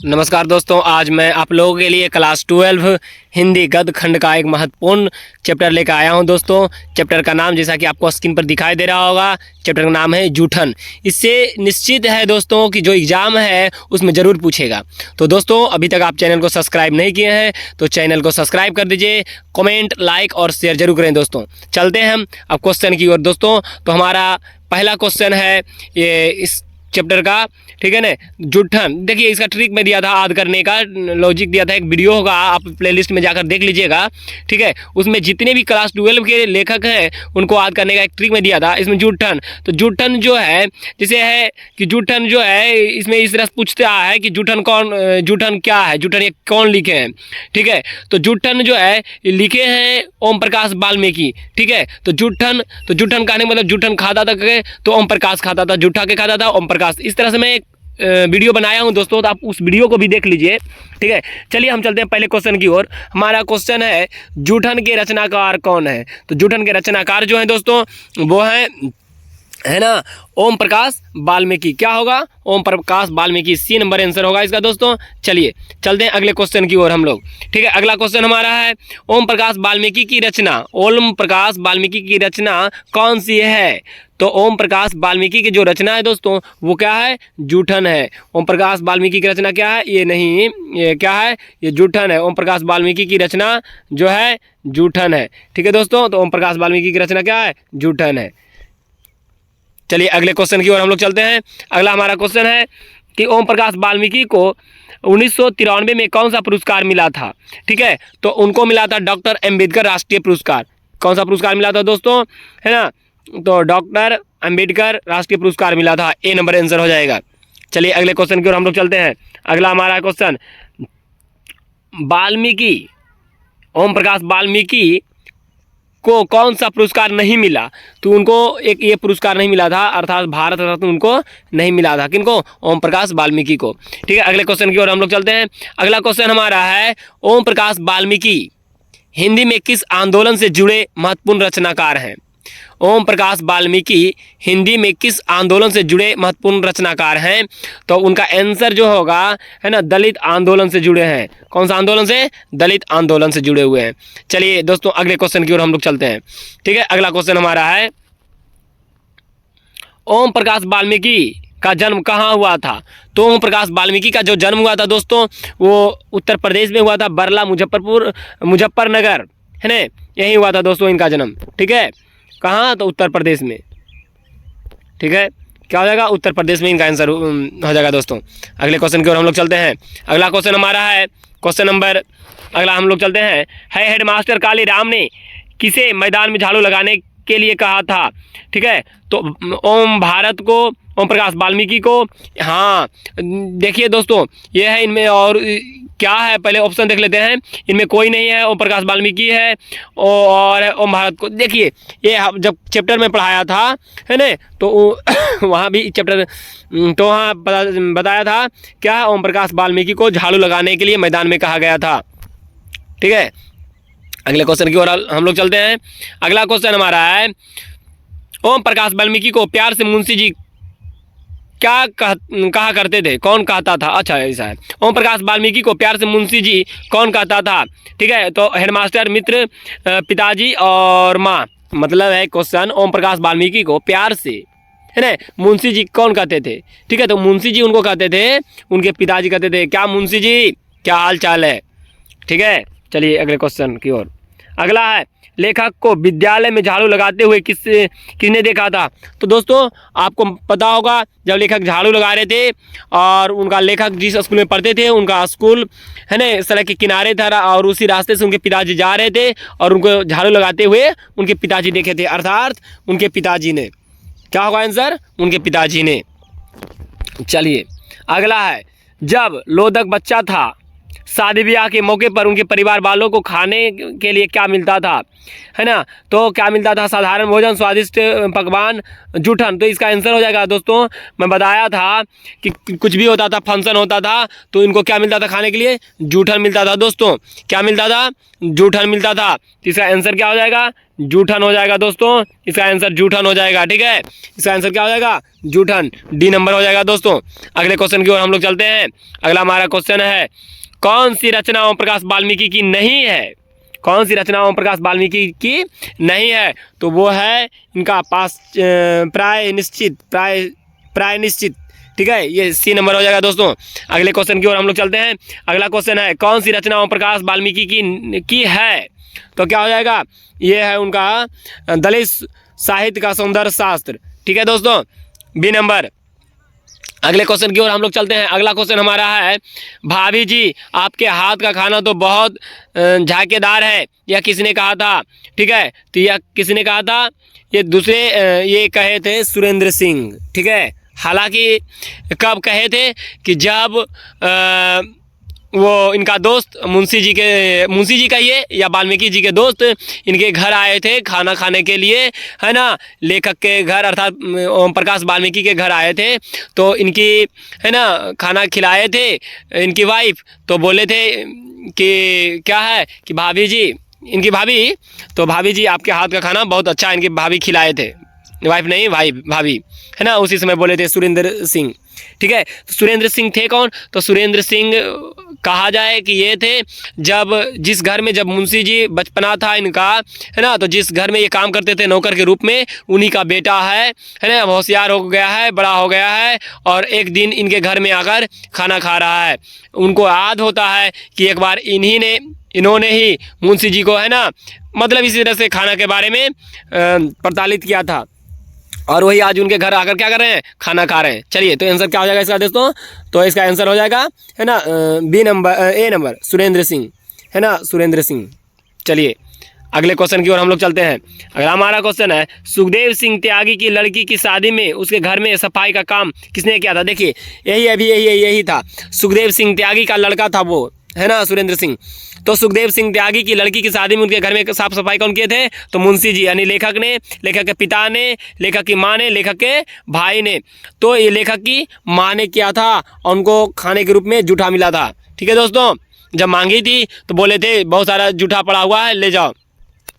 नमस्कार दोस्तों, आज मैं आप लोगों के लिए क्लास 12 हिंदी गद्य खंड का एक महत्वपूर्ण चैप्टर लेकर आया हूं। दोस्तों, चैप्टर का नाम जैसा कि आपको स्क्रीन पर दिखाई दे रहा होगा, चैप्टर का नाम है जूठन। इससे निश्चित है दोस्तों कि जो एग्ज़ाम है उसमें ज़रूर पूछेगा। तो दोस्तों, अभी तक आप चैनल को सब्सक्राइब नहीं किए हैं तो चैनल को सब्सक्राइब कर दीजिए, कमेंट, लाइक और शेयर जरूर करें। दोस्तों, चलते हैं हम अब क्वेश्चन की ओर। दोस्तों, तो हमारा पहला क्वेश्चन है ये इस चैप्टर का, ठीक है ना, जूठन। देखिए, इसका ट्रिक में दिया था, याद करने का लॉजिक दिया था। एक वीडियो होगा, आप प्लेलिस्ट में जाकर देख लीजिएगा, ठीक है। उसमें जितने भी क्लास 12 के लेखक हैं उनको याद करने का एक ट्रिक में दिया था। इसमें जूठन, तो जूठन जो है, जैसे है कि जूठन जो है, इसमें इस तरह पूछते आ है कि जूठन कौन, जूठन क्या है, जूठन ये कौन लिखे हैं, ठीक है। तो जूठन जो है लिखे हैं ओम प्रकाश वाल्मीकि, ठीक है। तो जूठन कहने मतलब जूठन खाता था, तो ओम प्रकाश खाता था, जूठा के खाता था ओम प्रकाश। इस तरह से मैं एक वीडियो बनाया हूं दोस्तों, तो आप उस वीडियो को भी देख लीजिए, ठीक है। चलिए हम चलते हैं पहले क्वेश्चन की ओर। हमारा क्वेश्चन है जूठन के रचनाकार कौन है। तो जूठन के रचनाकार जो है दोस्तों वो है ना ओम प्रकाश वाल्मीकि। क्या होगा? ओम प्रकाश वाल्मीकि। सी नंबर आंसर होगा इसका दोस्तों। चलिए चलते हैं अगले क्वेश्चन की ओर हम लोग, ठीक है। अगला क्वेश्चन हमारा है ओम प्रकाश वाल्मीकि की रचना, ओम प्रकाश वाल्मीकि की रचना कौन सी है। तो ओम प्रकाश वाल्मीकि की जो रचना है दोस्तों वो क्या है? जूठन है। ओम प्रकाश वाल्मीकि की रचना क्या है? ये नहीं, ये क्या है? ये जूठन है। ओम प्रकाश वाल्मीकि की रचना जो है जूठन है, ठीक है दोस्तों। तो ओम प्रकाश वाल्मीकि की रचना क्या है? जूठन है। चलिए अगले क्वेश्चन की ओर हम लोग चलते हैं। अगला हमारा क्वेश्चन है कि ओम प्रकाश वाल्मीकि को 1993 में कौन सा पुरस्कार मिला था, ठीक है। तो उनको मिला था डॉक्टर अम्बेडकर राष्ट्रीय पुरस्कार। कौन सा पुरस्कार मिला था दोस्तों, है ना? तो डॉक्टर अम्बेडकर राष्ट्रीय पुरस्कार मिला था। ए नंबर आंसर हो जाएगा। चलिए अगले क्वेश्चन की ओर हम लोग चलते हैं। अगला हमारा क्वेश्चन, वाल्मीकि, ओम प्रकाश वाल्मीकि को कौन सा पुरस्कार नहीं मिला। तो उनको एक ये पुरस्कार नहीं मिला था, अर्थात भारत रत्न उनको नहीं मिला था। किनको? ओम प्रकाश वाल्मीकि को, ठीक है। अगले क्वेश्चन की ओर हम लोग चलते हैं। अगला क्वेश्चन हमारा है ओम प्रकाश वाल्मीकि हिंदी में किस आंदोलन से जुड़े महत्वपूर्ण रचनाकार हैं। ओम प्रकाश वाल्मीकि हिंदी में किस आंदोलन से जुड़े महत्वपूर्ण रचनाकार हैं। तो उनका आंसर जो होगा, है ना, दलित आंदोलन से जुड़े हैं। कौन सा आंदोलन से? दलित आंदोलन से जुड़े हुए हैं। चलिए दोस्तों अगले क्वेश्चन की ओर हम लोग चलते हैं, ठीक है। अगला क्वेश्चन हमारा है ओम प्रकाश वाल्मीकि का जन्म कहाँ हुआ था। तो ओम प्रकाश वाल्मीकि का जो जन्म हुआ था दोस्तों वो उत्तर प्रदेश में हुआ था, बरला मुजफ्फरनगर, है ना, यही हुआ था दोस्तों इनका जन्म, ठीक है। कहाँ? तो उत्तर प्रदेश में, ठीक है। क्या हो जाएगा? उत्तर प्रदेश में इनका आंसर हो जाएगा दोस्तों। अगले क्वेश्चन की ओर हम लोग चलते हैं। अगला क्वेश्चन हमारा है क्वेश्चन नंबर, अगला हम लोग चलते हैं, है हेडमास्टर काली राम ने किसे मैदान में झाड़ू लगाने के लिए कहा था, ठीक है। तो ओम भारत को, ओम प्रकाश वाल्मीकि को, हाँ देखिए दोस्तों ये है इनमें, और क्या है पहले ऑप्शन देख लेते हैं। इनमें कोई नहीं है, ओम प्रकाश वाल्मीकि है और ओम भारत को। देखिए ये जब चैप्टर में पढ़ाया था, है ना, तो वहाँ भी चैप्टर, तो वहाँ बताया था क्या, ओम प्रकाश वाल्मीकि को झाड़ू लगाने के लिए मैदान में कहा गया था, ठीक है। अगले क्वेश्चन की ओर हम लोग चलते हैं। अगला क्वेश्चन हमारा है ओम प्रकाश वाल्मीकि को प्यार से मुंशी जी क्या कहा करते थे, कौन कहता था। अच्छा ऐसा है, ओम प्रकाश वाल्मीकि को प्यार से मुंशी जी कौन कहता था, ठीक है। तो हेडमास्टर, मित्र, पिताजी और माँ। मतलब है क्वेश्चन, ओम प्रकाश वाल्मीकि को प्यार से, है ना, मुंशी जी कौन कहते थे, ठीक है। तो मुंशी जी उनको कहते थे, उनके पिताजी कहते थे क्या, मुंशी जी क्या हाल चाल है, ठीक है। चलिए अगले क्वेश्चन की ओर। अगला है लेखक को विद्यालय में झाड़ू लगाते हुए किसने देखा था। तो दोस्तों आपको पता होगा, जब लेखक झाड़ू लगा रहे थे और उनका, लेखक जिस स्कूल में पढ़ते थे उनका स्कूल, है ना, सड़क के किनारे था और उसी रास्ते से उनके पिताजी जा रहे थे और उनको झाड़ू लगाते हुए उनके पिताजी देखे थे, अर्थात उनके पिताजी ने। क्या होगा आंसर? उनके पिताजी ने। चलिए अगला है जब लोधक बच्चा था शादी ब्याह के मौके पर उनके परिवार वालों को खाने के लिए क्या मिलता था, है ना। तो क्या मिलता था, साधारण भोजन, स्वादिष्ट पकवान, जूठन। तो इसका आंसर हो जाएगा दोस्तों, मैं बताया था कि कुछ भी होता था, फंक्शन होता था, तो इनको क्या मिलता था खाने के लिए, जूठन मिलता था दोस्तों। क्या मिलता था, जूठन मिलता था। तो इसका आंसर क्या हो जाएगा, जूठन हो जाएगा दोस्तों। इसका आंसर जूठन हो जाएगा, ठीक है। इसका आंसर क्या हो जाएगा, जूठन, डी नंबर हो जाएगा दोस्तों। अगले क्वेश्चन की ओर हम लोग चलते हैं। अगला हमारा क्वेश्चन है, कौन सी रचना ओम प्रकाश वाल्मीकि की नहीं है, कौन सी रचना ओम प्रकाश वाल्मीकि की नहीं है। तो वो है इनका पास प्राय निश्चित, ठीक है। ये सी नंबर हो जाएगा दोस्तों। अगले क्वेश्चन की ओर हम लोग चलते हैं। अगला क्वेश्चन है, कौन सी रचना ओम प्रकाश वाल्मीकि की है। तो क्या हो जाएगा, ये है उनका दलित साहित्य का सौंदर्य शास्त्र, ठीक है दोस्तों, बी नंबर। अगले क्वेश्चन की ओर हम लोग चलते हैं। अगला क्वेश्चन हमारा है, भाभी जी आपके हाथ का खाना तो बहुत झाकेदार है, यह किसने कहा था, ठीक है। तो यह किसने कहा था, ये दूसरे ये कहे थे सुरेंद्र सिंह, ठीक है। हालांकि कब कहे थे कि जब वो इनका दोस्त मुंशी जी का ये या वाल्मीकि जी के दोस्त इनके घर आए थे खाना खाने के लिए, है ना। लेखक के घर अर्थात ओम प्रकाश वाल्मीकि के घर आए थे, तो इनकी, है ना, खाना खिलाए थे इनकी वाइफ। तो बोले थे कि क्या है कि भाभी जी, इनकी भाभी, तो भाभी जी आपके हाथ का खाना बहुत अच्छा इनकी भाभी खिलाए थे, वाइफ नहीं भाभी, है ना। उसी समय बोले थे सुरेंद्र सिंह, ठीक है। तो सुरेंद्र सिंह थे कौन, तो सुरेंद्र सिंह कहा जाए कि ये थे जब जिस घर में जब मुंशी जी बचपना था इनका, है ना, तो जिस घर में ये काम करते थे नौकर के रूप में, उन्हीं का बेटा है ना, होशियार हो गया है, बड़ा हो गया है, और एक दिन इनके घर में आकर खाना खा रहा है। उनको याद होता है कि एक बार इन्होंने ही मुंशी जी को, है ना, मतलब इसी तरह से खाना के बारे में प्रताड़ित किया था, और वही आज उनके घर आकर क्या कर रहे हैं, खाना खा रहे हैं। चलिए, तो आंसर क्या हो जाएगा इसका दोस्तों, तो इसका आंसर हो जाएगा, है ना, बी नंबर, ए नंबर, सुरेंद्र सिंह, है ना, सुरेंद्र सिंह। चलिए अगले क्वेश्चन की ओर हम लोग चलते हैं। अगला हमारा क्वेश्चन है, सुखदेव सिंह त्यागी की लड़की की शादी में उसके घर में सफाई का काम किसने किया था। देखिए यही था, सुखदेव सिंह त्यागी का लड़का था वो, है ना, सुरेंद्र सिंह। तो सुखदेव सिंह त्यागी की लड़की की शादी में उनके घर में साफ सफाई कौन किए थे, तो मुंशी जी, यानी लेखक ने, लेखक के पिता ने, लेखक की माँ ने, लेखक के भाई ने। तो ये लेखक की माँ ने किया था, और उनको खाने के रूप में जूठा मिला था, ठीक है दोस्तों। जब मांगी थी तो बोले थे बहुत सारा जूठा पड़ा हुआ है, ले जाओ।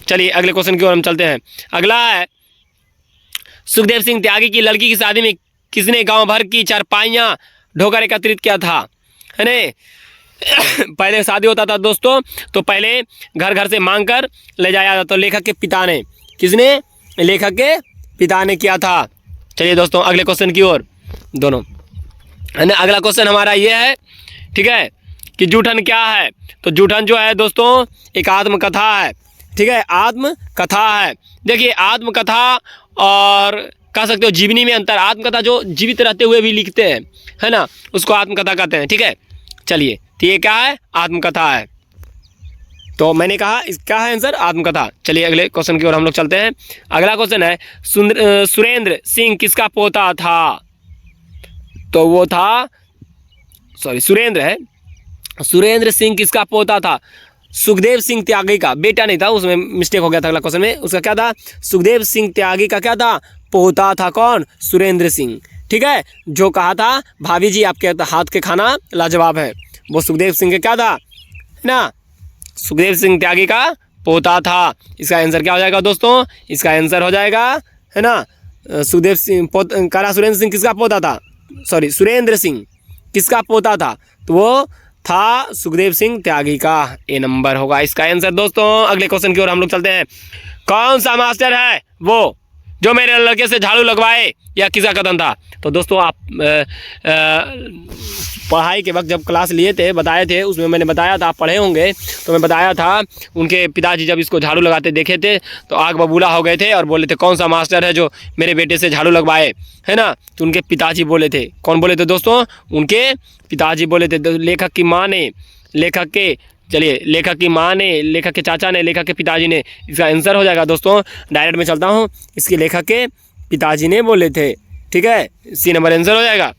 चलिए अगले क्वेश्चन की ओर हम चलते हैं। अगला है, सुखदेव सिंह त्यागी की लड़की की शादी में किसने गाँव भर की चारपाइयाँ ढोकर एकत्रित किया था, है ना। पहले शादी होता था दोस्तों, तो पहले घर घर से मांग कर ले जाया जाता, तो लेखक के पिता ने, किसने, लेखक के पिता ने किया था। चलिए दोस्तों अगले क्वेश्चन की ओर दोनों, है ना। अगला क्वेश्चन हमारा ये है, ठीक है, कि जूठन क्या है। तो जूठन जो है दोस्तों एक आत्मकथा है, ठीक है, आत्मकथा है। देखिए आत्मकथा और कह सकते हो जीवनी में अंतर, आत्मकथा जो जीवित रहते हुए भी लिखते हैं, है ना, उसको आत्मकथा कहते हैं, ठीक है। चलिए, तो ये क्या है, आत्मकथा है। तो मैंने कहा इसका है आंसर आत्मकथा। चलिए अगले क्वेश्चन की ओर हम लोग चलते हैं। अगला क्वेश्चन है, सुरेंद्र सिंह किसका पोता था। तो वो था, सुरेंद्र है, सुरेंद्र सिंह किसका पोता था, सुखदेव सिंह त्यागी का बेटा नहीं था, उसमें मिस्टेक हो गया था। अगला क्वेश्चन में उसका क्या था, सुखदेव सिंह त्यागी का क्या था, पोता था कौन, सुरेंद्र सिंह, ठीक है। जो कहा था भाभी जी आपके हाथ के खाना लाजवाब है, वो सुखदेव सिंह का क्या था ना, सुखदेव सिंह त्यागी का पोता था। इसका आंसर क्या हो जाएगा दोस्तों, इसका आंसर हो जाएगा, है ना, सुखदेव सिंह काला सुरेंद्र सिंह किसका पोता था, सुरेंद्र सिंह किसका पोता था, तो वो था सुखदेव सिंह त्यागी का, ए नंबर होगा इसका आंसर दोस्तों। अगले क्वेश्चन की ओर हम लोग चलते हैं। कौन सा मास्टर है वो जो मेरे लड़के से झाड़ू लगवाए, या किसका कदम था। तो दोस्तों आप पढ़ाई के वक्त जब क्लास लिए थे, बताए थे, उसमें मैंने बताया था, आप पढ़े होंगे, तो मैं बताया था उनके पिताजी जब इसको झाड़ू लगाते देखे थे तो आग बबूला हो गए थे और बोले थे कौन सा मास्टर है जो मेरे बेटे से झाड़ू लगवाए, है ना। तो उनके पिताजी बोले थे, कौन बोले थे दोस्तों, उनके पिताजी बोले थे। लेखक की माँ ने, लेखक के, चलिए लेखक की माँ ने, लेखक के चाचा ने, लेखक के पिताजी ने। इसका आंसर हो जाएगा दोस्तों, डायरेक्ट में चलता हूँ, इसके लेखक के पिताजी ने बोले थे, ठीक है, सी नंबर आंसर हो जाएगा।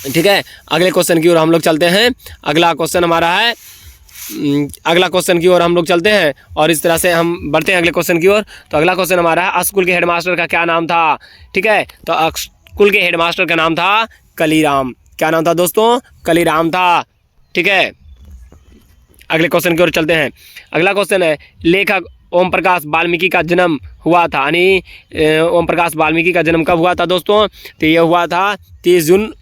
ठीक है, अगले क्वेश्चन की ओर हम लोग चलते हैं। अगला क्वेश्चन हमारा है, अगला क्वेश्चन की ओर हम लोग चलते हैं और इस तरह से हम बढ़ते हैं अगले क्वेश्चन की ओर। तो अगला क्वेश्चन हमारा है, स्कूल के हेडमास्टर का क्या नाम था? ठीक है, तो स्कूल के हेडमास्टर का नाम था कलीराम। क्या नाम था दोस्तों? कलीराम था। ठीक है, अगले क्वेश्चन की ओर चलते हैं। अगला क्वेश्चन है, लेखक ओम प्रकाश वाल्मीकि का जन्म हुआ था, यानी ओम प्रकाश वाल्मीकि का जन्म कब हुआ था दोस्तों? तो ये हुआ था 30 जून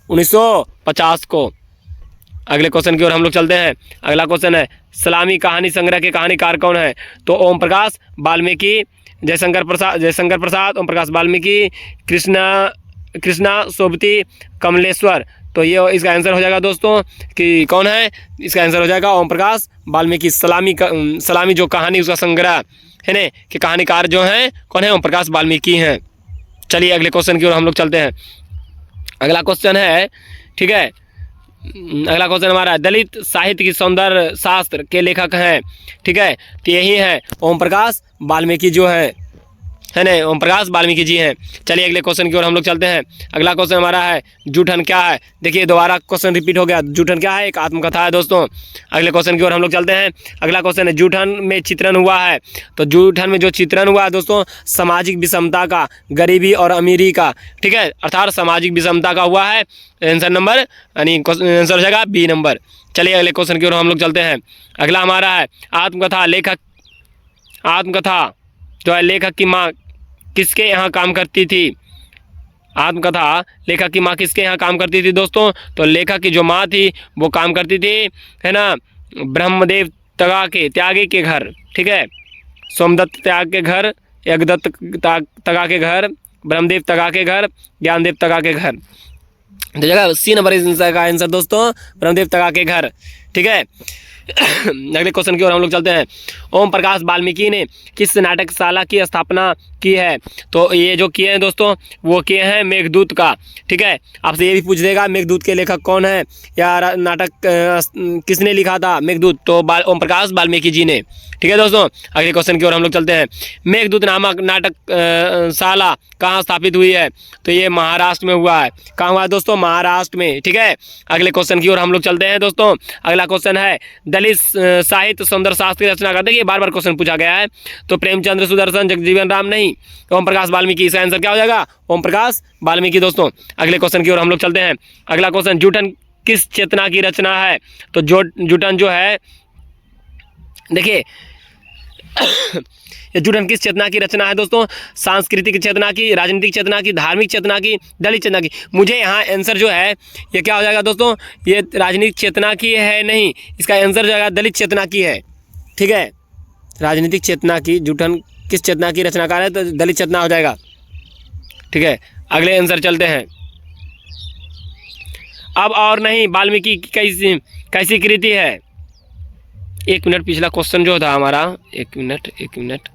1950 को। अगले क्वेश्चन की ओर हम लोग चलते हैं। अगला क्वेश्चन है, सलामी कहानी संग्रह के कहानीकार कौन है? तो ओम प्रकाश वाल्मीकि, जयशंकर प्रसाद, ओम प्रकाश वाल्मीकि, कृष्णा सोबती, कमलेश्वर। तो ये इसका आंसर हो जाएगा दोस्तों कि कौन है? इसका आंसर हो जाएगा ओम प्रकाश वाल्मीकि। सलामी जो कहानी उसका संग्रह है ना कि कहानीकार जो हैं कौन है? ओम प्रकाश वाल्मीकि हैं। चलिए अगले क्वेश्चन की ओर हम लोग चलते हैं। अगला क्वेश्चन है, ठीक है, अगला क्वेश्चन हमारा है, दलित साहित्य की सौंदर्य शास्त्र के लेखक हैं। ठीक है, तो यही है ओम प्रकाश वाल्मीकि जो है ना, ओम प्रकाश वाल्मीकि जी हैं। चलिए अगले क्वेश्चन की ओर हम लोग चलते हैं। अगला क्वेश्चन हमारा है, जूठन क्या है? देखिए दोबारा क्वेश्चन रिपीट हो गया। जूठन क्या है? एक आत्मकथा है दोस्तों। अगले क्वेश्चन की ओर हम लोग चलते हैं। अगला क्वेश्चन है, जूठन में चित्रण हुआ है। तो जूठन में जो चित्रण हुआ है दोस्तों, सामाजिक विषमता का, गरीबी और अमीरी का। ठीक है, अर्थात सामाजिक विषमता का हुआ है। आंसर नंबर यानी आंसर हो जाएगा बी नंबर। चलिए अगले क्वेश्चन की ओर हम लोग चलते हैं। अगला हमारा है, आत्मकथा जो है, लेखक की माँ किसके यहाँ काम करती थी? आत्मकथा लेखक की माँ किसके यहाँ काम करती थी दोस्तों? तो लेखक की जो माँ थी वो काम करती थी, है ना, ब्रह्मदेव त्यागी के घर। ठीक है, सोमदत्त त्याग के घर, यज्ञदत्त तगा के घर, ब्रह्मदेव तगा के घर, ज्ञानदेव तगा के घर। तो जगह सी नंबर इसका का आंसर दोस्तों, ब्रह्मदेव तगा के घर। ठीक है, अगले क्वेश्चन की ओर हम लोग चलते हैं। ओम प्रकाश वाल्मीकि ने किस नाटकशाला की स्थापना की है? तो ये जो किए हैं दोस्तों वो किए हैं मेघदूत का। ठीक है, आपसे ये भी पूछ देगा मेघदूत के लेखक कौन है या नाटक किसने लिखा था मेघदूत? तो ओम प्रकाश वाल्मीकि जी ने। ठीक है दोस्तों, अगले क्वेश्चन की ओर हम लोग चलते हैं। मेघदूत नामक नाटकशाला कहाँ स्थापित हुई है? तो ये महाराष्ट्र में हुआ है। कहाँ हुआ है दोस्तों? महाराष्ट्र में। ठीक है, अगले क्वेश्चन की ओर हम लोग चलते हैं दोस्तों। अगला क्वेश्चन है, दलित साहित्य सौंदर्य शास्त्र की रचना करते हैं। बार बार क्वेश्चन पूछा गया है। तो प्रेमचंद्र, सुदर्शन, जगजीवन राम नहीं, ओम प्रकाश वाल्मीकि। इसका आंसर क्या हो जाएगा? ओम प्रकाश वाल्मीकि दोस्तों। अगले क्वेश्चन की ओर हम लोग चलते हैं। अगला क्वेश्चन, जूठन किस चेतना की रचना है? तो जूठन जो है, देखिए जूठन किस चेतना की रचना है दोस्तों? सांस्कृतिक चेतना की, राजनीतिक चेतना की, धार्मिक चेतना की, दलित चेतना की। मुझे यहाँ आंसर जो है ये क्या हो जाएगा दोस्तों? ये राजनीतिक चेतना की है नहीं, इसका आंसर जो है दलित चेतना की है। ठीक है, राजनीतिक चेतना की, जूठन किस चेतना की रचनाकार है? तो दलित चेतना हो जाएगा। ठीक है, अगले आंसर चलते हैं। अब और नहीं वाल्मीकि कैसी कृति है? एक मिनट, पिछला क्वेश्चन जो था हमारा, एक मिनट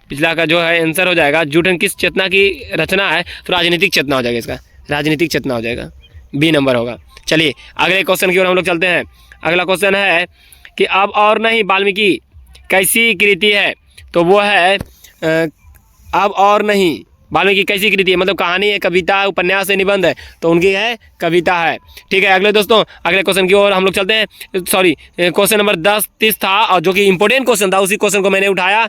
पिछला का जो है आंसर हो जाएगा, जूठन किस चेतना की रचना है? तो राजनीतिक चेतना हो जाएगा, इसका राजनीतिक चेतना हो जाएगा, बी नंबर होगा। चलिए अगले क्वेश्चन की ओर हम लोग चलते हैं। अगला क्वेश्चन है कि अब और नहीं वाल्मीकि कैसी कृति है? तो वो है अब और नहीं वाल्मीकि कैसी कृति है, मतलब कहानी है, कविता है, उपन्यास है, निबंध है? तो उनकी है कविता है। ठीक है, अगले दोस्तों अगले क्वेश्चन की ओर हम लोग चलते हैं। सॉरी, क्वेश्चन नंबर 10 30 था और जो कि इंपॉर्टेंट क्वेश्चन था, उसी क्वेश्चन को मैंने उठाया।